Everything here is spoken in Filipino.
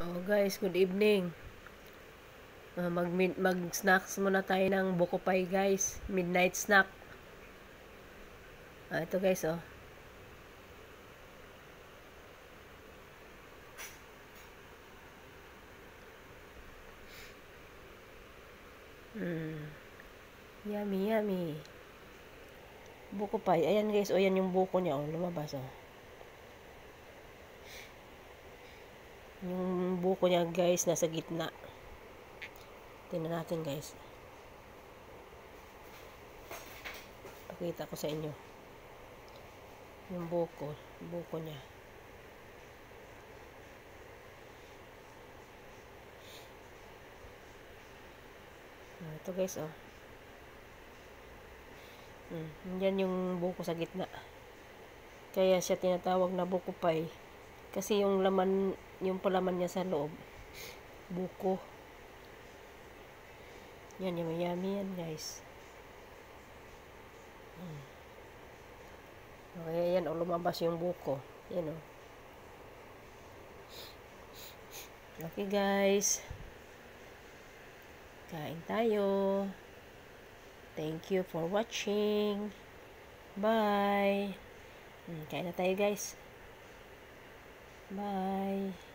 Oh guys, good evening. Mag-snacks muna tayo ng buko pie guys. Midnight snack. Ito guys oh. Yummy, yummy. Buko pie. Ayan guys, oh yan yung buko niya oh, lumabas oh. Yung buko niya guys nasa gitna. Tingnan natin guys. Pakita ko sa inyo. Yung buko niya. Ito guys oh. Yan yung buko sa gitna. Kaya siya tinatawag na buko pie. Kasi yung laman, yung palaman niya sa loob, buko. Yan, yummy yan guys. Okay, yan o, lumabas yung buko. Yan o. Okay guys. Kain tayo. Thank you for watching. Bye. Kain na tayo guys. Bye.